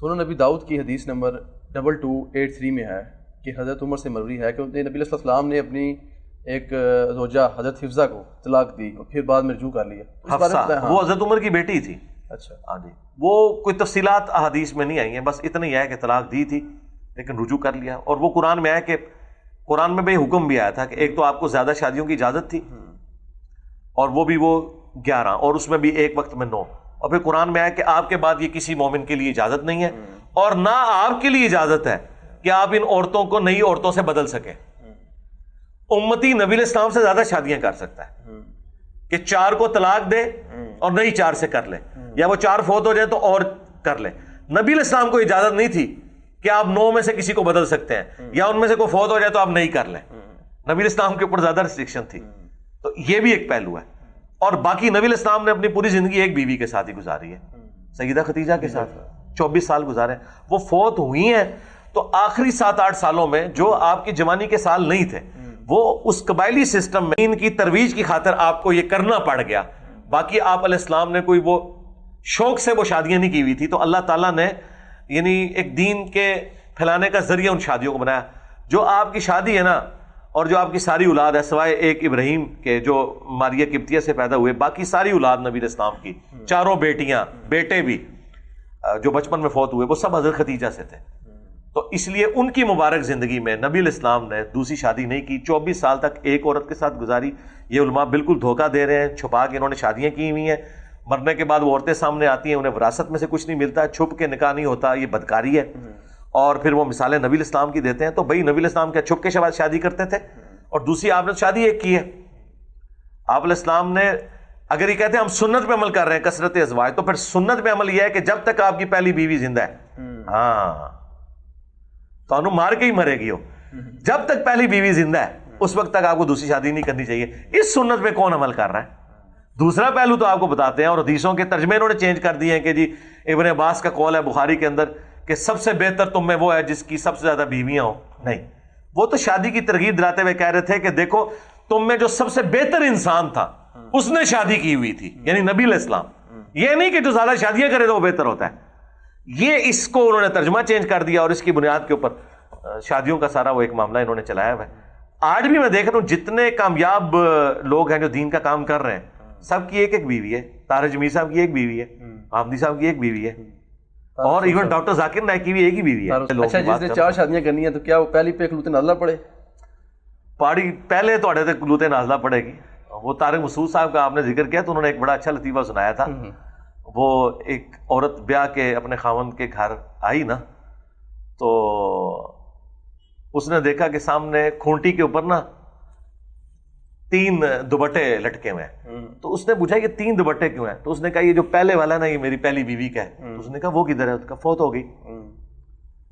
سنن نبی داؤد کی حدیث نمبر 2283 میں ہے کہ حضرت عمر سے مروی ہے کہ نبی علیہ السلام نے اپنی ایک زوجہ حضرت حفصہ کو طلاق دی اور پھر بعد میں رجوع کر لیا. حفصہ وہ حضرت عمر کی بیٹی تھی. اچھا ہاں جی, وہ کوئی تفصیلات احادیث میں نہیں آئی ہیں, بس اتنا ہی ہے کہ طلاق دی تھی لیکن رجوع کر لیا. اور وہ قرآن میں ہے کہ قرآن میں بھی حکم بھی آیا تھا کہ ایک تو آپ کو زیادہ شادیوں کی اجازت تھی اور وہ بھی وہ 11 اور اس میں بھی ایک وقت میں 9, اور پھر قرآن میں ہے کہ آپ کے بعد یہ کسی مومن کے لیے اجازت نہیں ہے اور نہ آپ کے لیے اجازت ہے کہ آپ ان عورتوں کو نئی عورتوں سے بدل سکیں. امتی نبی علیہ السلام سے زیادہ شادیاں کر سکتا ہے کہ 4 کو طلاق دے اور نئی 4 سے کر لے, یا وہ 4 فوت ہو جائے تو اور کر لے. نبی علیہ السلام کو اجازت نہیں تھی کہ آپ 9 میں سے کسی کو بدل سکتے ہیں, یا ان میں سے کوئی فوت ہو جائے تو آپ نہیں کر لیں. نبی علیہ السلام کے اوپر زیادہ ریسٹرکشن تھی. تو یہ بھی ایک پہلو ہے. اور باقی نبی علیہ السلام نے اپنی پوری زندگی ایک بیوی کے ساتھ ہی گزاری ہے, سیدہ خدیجہ کے ساتھ 24 سال گزارے. وہ فوت ہوئی ہیں تو آخری 7-8 سالوں میں جو آپ کی جوانی کے سال نہیں تھے, وہ اس قبائلی سسٹم میں ان کی ترویج کی خاطر آپ کو یہ کرنا پڑ گیا. باقی آپ علیہ السلام نے کوئی وہ شوق سے وہ شادیاں نہیں کی ہوئی تھی. تو اللہ تعالیٰ نے یعنی ایک دین کے پھیلانے کا ذریعہ ان شادیوں کو بنایا. جو آپ کی شادی ہے نا, اور جو آپ کی ساری اولاد ہے سوائے ایک ابراہیم کے جو ماریہ قبطیہ سے پیدا ہوئے, باقی ساری اولاد نبی علیہ السلام کی, 4 بیٹیاں بیٹے بھی جو بچپن میں فوت ہوئے, وہ سب حضرت خدیجہ سے تھے. تو اس لیے ان کی مبارک زندگی میں نبی علیہ السلام نے دوسری شادی نہیں کی, 24 سال تک ایک عورت کے ساتھ گزاری. یہ علماء بالکل دھوکہ دے رہے ہیں, چھپا کے انہوں نے شادیاں کی ہوئی ہیں. مرنے کے بعد وہ عورتیں سامنے آتی ہیں, انہیں وراثت میں سے کچھ نہیں ملتا, چھپ کے نکاح نہیں ہوتا, یہ بدکاری ہے. اور پھر وہ مثالیں نبی علیہ السلام کی دیتے ہیں. تو بھائی نبی علیہ السلام کیا چھپ کے شادی کرتے تھے؟ اور دوسری آپ نے شادی ایک کی ہے. آپ علیہ السلام نے اگر یہ کہتے ہیں ہم سنت پہ عمل کر رہے ہیں کثرت ازواج, تو پھر سنت پہ عمل یہ ہے کہ جب تک آپ کی پہلی بیوی زندہ ہے, ہاں تو انہوں مار کے ہی مرے گی, ہو جب تک پہلی بیوی زندہ ہے اس وقت تک آپ کو دوسری شادی نہیں کرنی چاہیے. اس سنت پہ کون عمل کر رہا ہے؟ دوسرا پہلو تو آپ کو بتاتے ہیں, اور حدیثوں کے ترجمے انہوں نے چینج کر دیے ہیں کہ جی ابن عباس کا قول ہے بخاری کے اندر کہ سب سے بہتر تم میں وہ ہے جس کی سب سے زیادہ بیویاں ہوں. نہیں, وہ تو شادی کی ترغیب دلاتے ہوئے کہہ رہے تھے کہ دیکھو تم میں جو سب سے بہتر انسان تھا اس نے شادی کی ہوئی تھی, یعنی نبی علیہ السلام. یہ نہیں کہ جو زیادہ شادیاں کرے تو وہ بہتر ہوتا ہے. یہ اس کو انہوں نے ترجمہ چینج کر دیا, اور اس کی بنیاد کے اوپر شادیوں کا سارا وہ ایک معاملہ انہوں نے چلایا ہوا ہے. آج بھی میں دیکھ رہا ہوں جتنے کامیاب لوگ ہیں جو دین کا کام کر رہے ہیں, سب کی ایک ایک بیوی ہے. طاہر جمیل صاحب کی ایک بیوی ہے, آمدی صاحب کی ایک بیوی ہے, اور ایون ڈاکٹر ذاکر نائک کی بھی ایک ہی بیوی ہے. اچھا, جس نے 4 شادیاں کرنی ہیں تو کیا وہ پہلی پہ کلوت نازلہ پڑے؟ پاڑی پہلے تھوڑے تے کلوت نازلہ پڑے گی. وہ طارق مسعود صاحب کا آپ نے ذکر کیا تو انہوں نے ایک بڑا اچھا لطیفہ سنایا تھا. وہ ایک عورت بیاہ کے اپنے خاوند کے گھر آئی نا, تو اس نے دیکھا کہ سامنے کھونٹی کے اوپر نا 3 دوپٹے لٹکے ہوئے ہیں. تو اس نے پوچھا یہ 3 دوپٹے کیوں ہیں؟ تو اس نے کہا یہ جو پہلے والا ہے نا یہ میری پہلی بیوی کا ہے. تو اس نے کہا وہ کدھر ہے؟ اس کا فوت ہو گئی.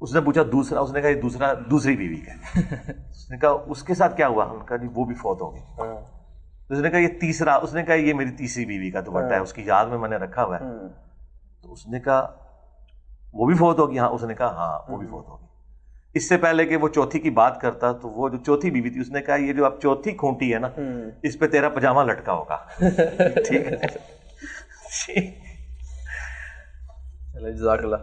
اس نے پوچھا دوسرا, اس نے کہا یہ دوسری بیوی کا ہے. اس نے کہا اس کے ساتھ کیا ہوا؟ انہوں نے کہا جی وہ بھی فوت ہو گئی. اس نے کہا یہ تیسرا, اس نے کہا یہ میری تیسری بیوی کا دوپٹہ ہے, اس کی یاد میں نے رکھا ہوا ہے. تو اس نے کہا وہ بھی فوت ہوگی؟ ہاں. اس نے کہا ہاں وہ بھی فوت ہوگی. اس سے پہلے کہ وہ چوتھی کی بات کرتا تو وہ جو چوتھی بیوی تھی اس نے کہا یہ جو اب چوتھی کھونٹی ہے نا اس پہ تیرا پجامہ لٹکا ہوگا. ٹھیک ہے, جزاک اللہ.